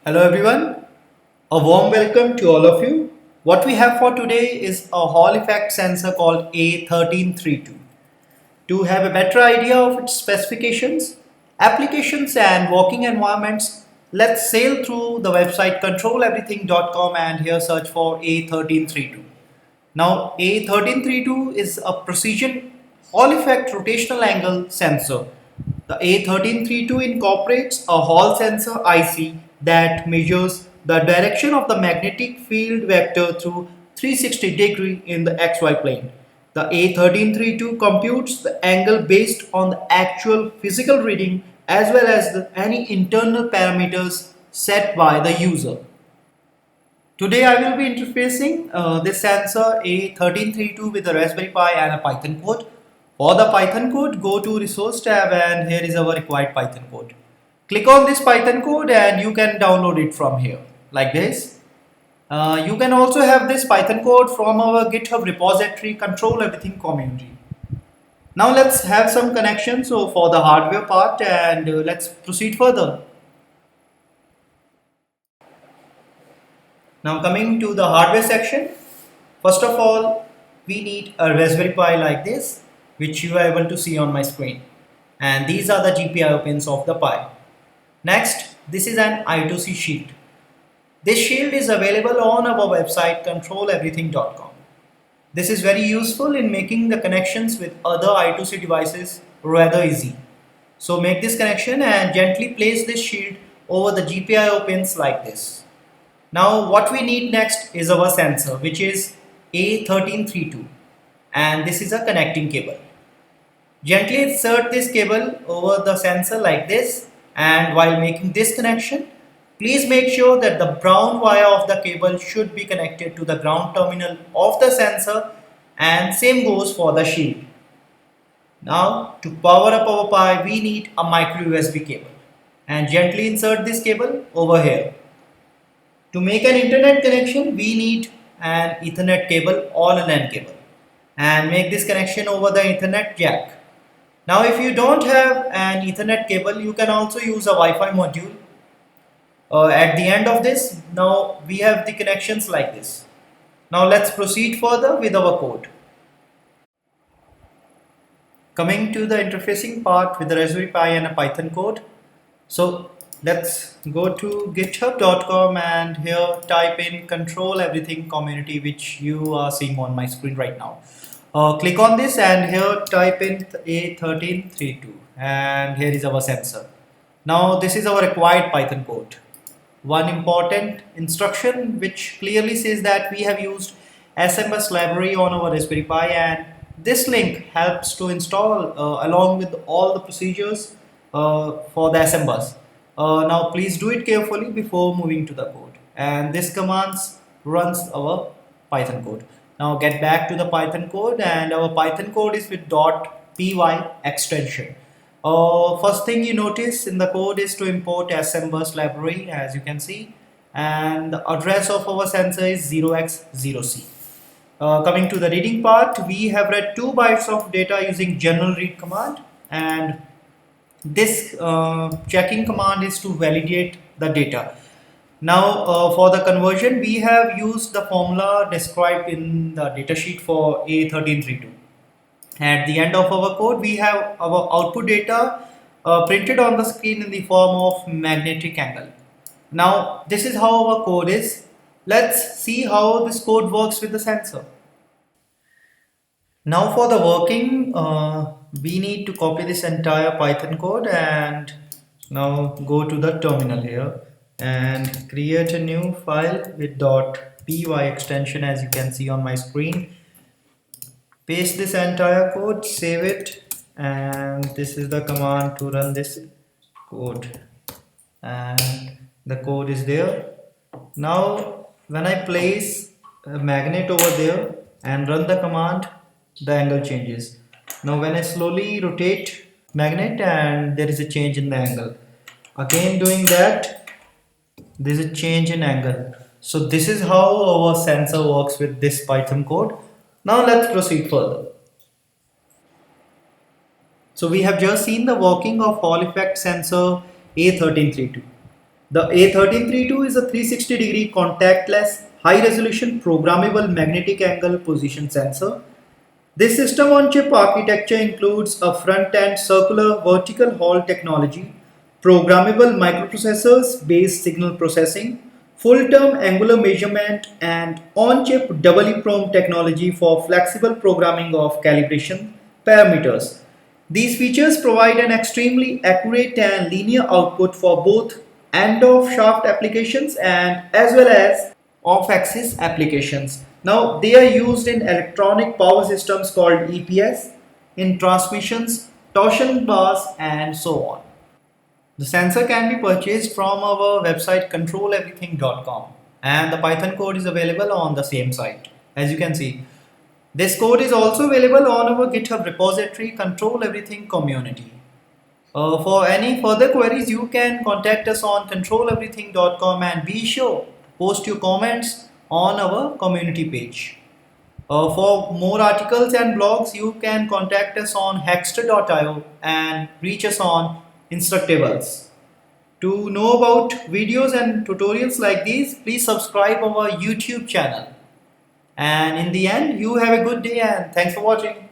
Hello everyone, a warm welcome to all of you. What we have for today is a Hall effect sensor called A1332. To have a better idea of its specifications, applications and working environments, let's sail through the website ControlEverything.com and here search for A1332. Now A1332 is a precision Hall effect rotational angle sensor. The A1332 incorporates a Hall sensor IC that measures the direction of the magnetic field vector through 360 degree in the XY plane. The A1332 computes the angle based on the actual physical reading as well as any internal parameters set by the user. Today I will be interfacing this sensor A1332 with a Raspberry Pi and a Python code. For the Python code, go to resource tab and here is our required Python code. Click on this Python code and you can download it from here like this. You can also have this Python code from our GitHub repository ControlEverything Community. Now let's have some connections for the hardware part and let's proceed further. Now coming to the hardware section, first of all we need a Raspberry Pi like this, which you are able to see on my screen, and these are the GPIO pins of the Pi. Next, this is an I2C shield. This shield is available on our website ControlEverything.com. This is very useful in making the connections with other I2C devices rather easy. So make this connection and gently place this shield over the GPIO pins like this. Now what we need next is our sensor, which is A1332, and this is a connecting cable. Gently insert this cable over the sensor like this, and while making this connection, please make sure that the brown wire of the cable should be connected to the ground terminal of the sensor, and same goes for the shield. Now to power up our Pi, we need a micro USB cable, and gently insert this cable over here. To make an internet connection, we need an Ethernet cable or a LAN cable, and make this connection over the Ethernet jack. Now if you don't have an Ethernet cable, you can also use a Wi-Fi module. At the end of this, now we have the connections like this. Now let's proceed further with our code. Coming to the interfacing part with the Raspberry Pi and a Python code. So let's go to github.com and here type in ControlEverything Community, which you are seeing on my screen right now. Click on this and here type in A1332 and here is our sensor. Now this is our required Python code. One important instruction which clearly says that we have used SMS library on our Raspberry Pi, and this link helps to install along with all the procedures for the SMBus. Now please do it carefully before moving to the code, and this commands runs our Python code. Now get back to the Python code, and our Python code is with .py extension. First thing you notice in the code is to import SMBus library, as you can see, and the address of our sensor is 0x0c. Coming to the reading part, we have read 2 bytes of data using general read command, and this checking command is to validate the data. Now for the conversion, we have used the formula described in the datasheet for A1332. At the end of our code, we have our output data printed on the screen in the form of magnetic angle. Now this is how our code is. Let's see how this code works with the sensor. Now for the working, we need to copy this entire Python code and now go to the terminal here and create a new file with .py extension, as you can see on my screen. Paste this entire code, save it, and this is the command to run this code, and the code is there. Now when I place a magnet over there and run the command, the angle changes. Now when I slowly rotate magnet, and there is a change in the angle. Again doing that, there is a change in angle. So this is how our sensor works with this Python code. Now let's proceed further. So we have just seen the working of Hall effect sensor A1332. The A1332 is a 360-degree contactless, high-resolution programmable magnetic angle position sensor. This system-on-chip architecture includes a front-end circular vertical Hall technology, programmable microprocessors based signal processing, full-term angular measurement, and on-chip EEPROM technology for flexible programming of calibration parameters. These features provide an extremely accurate and linear output for both end-of-shaft applications and as well as off-axis applications. Now they are used in electronic power systems called EPS, in transmissions, torsion bars, and so on. The sensor can be purchased from our website ControlEverything.com, and the Python code is available on the same site. As you can see, this code is also available on our GitHub repository ControlEverything Community. For any further queries, you can contact us on ControlEverything.com, and be sure to post your comments on our community page. For more articles and blogs, you can contact us on Hexter.io and reach us on Instructables. To know about videos and tutorials like these, please subscribe our YouTube channel. And in the end, you have a good day and thanks for watching.